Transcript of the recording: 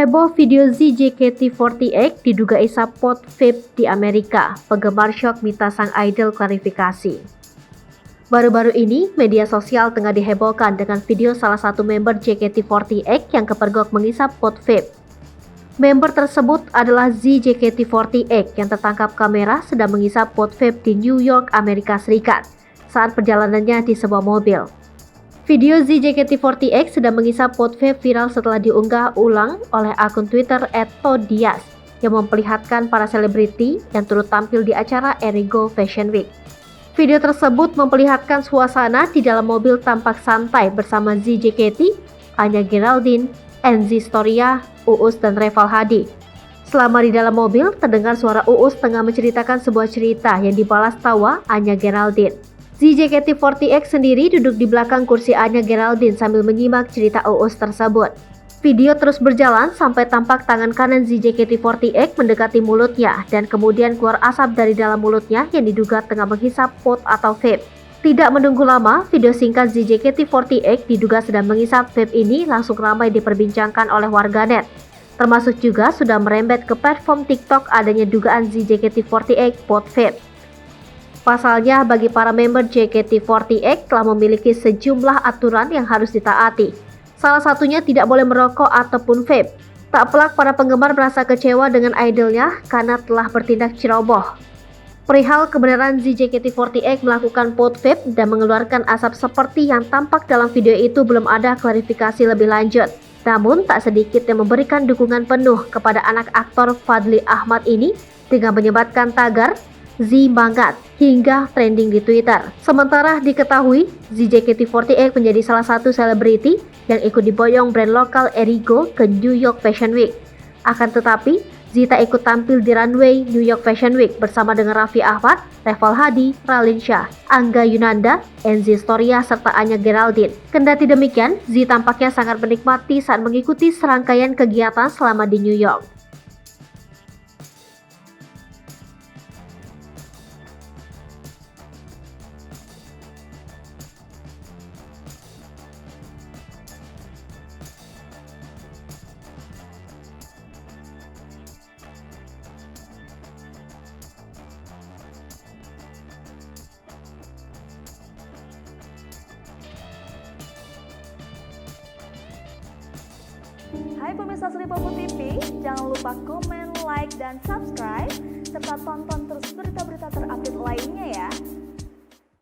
Heboh video ZJKT48 diduga isap pot vape di Amerika. Penggemar syok minta sang idol klarifikasi. Baru-baru ini, media sosial tengah dihebohkan dengan video salah satu member JKT48 yang kepergok mengisap pot vape. Member tersebut adalah ZJKT48 yang tertangkap kamera sedang mengisap pot vape di New York, Amerika Serikat saat perjalanannya di sebuah mobil. Video ZJKT48 sedang mengisap pot vape viral setelah diunggah ulang oleh akun Twitter @todias yang memperlihatkan para selebriti yang turut tampil di acara Erigo Fashion Week. Video tersebut memperlihatkan suasana di dalam mobil tampak santai bersama ZJKT, Anya Geraldine, Enzy Storia, Uus dan Reval Hadi. Selama di dalam mobil, terdengar suara Uus tengah menceritakan sebuah cerita yang dibalas tawa Anya Geraldine. ZJKT48 sendiri duduk di belakang kursi Anya Geraldine sambil menyimak cerita Uus tersebut. Video terus berjalan sampai tampak tangan kanan ZJKT48 mendekati mulutnya dan kemudian keluar asap dari dalam mulutnya yang diduga tengah menghisap pot atau vape. Tidak menunggu lama, video singkat ZJKT48 diduga sedang mengisap vape ini langsung ramai diperbincangkan oleh warganet. Termasuk juga sudah merembet ke platform TikTok adanya dugaan ZJKT48 pot vape. Pasalnya, bagi para member JKT48 telah memiliki sejumlah aturan yang harus ditaati. Salah satunya tidak boleh merokok ataupun vape. Tak pelak para penggemar merasa kecewa dengan idolnya karena telah bertindak ceroboh. Perihal kebenaran ZJKT48 melakukan pot vape dan mengeluarkan asap seperti yang tampak dalam video itu belum ada klarifikasi lebih lanjut. Namun tak sedikit yang memberikan dukungan penuh kepada anak aktor Fadly Ahmad ini dengan menyematkan tagar Z-Mangat hingga trending di Twitter. Sementara diketahui, ZJKT48 menjadi salah satu selebriti yang ikut diboyong brand lokal Erigo ke New York Fashion Week. Akan tetapi, Zita ikut tampil di runway New York Fashion Week bersama dengan Raffi Ahmad, Reval Hadi, Raline Shah, Angga Yunanda, Enzy Storia, serta Anya Geraldine. Kendati demikian, Z tampaknya sangat menikmati saat mengikuti serangkaian kegiatan selama di New York. Hai pemirsa Sri Popo TV, jangan lupa komen, like, dan subscribe, serta tonton terus berita-berita terupdate lainnya ya.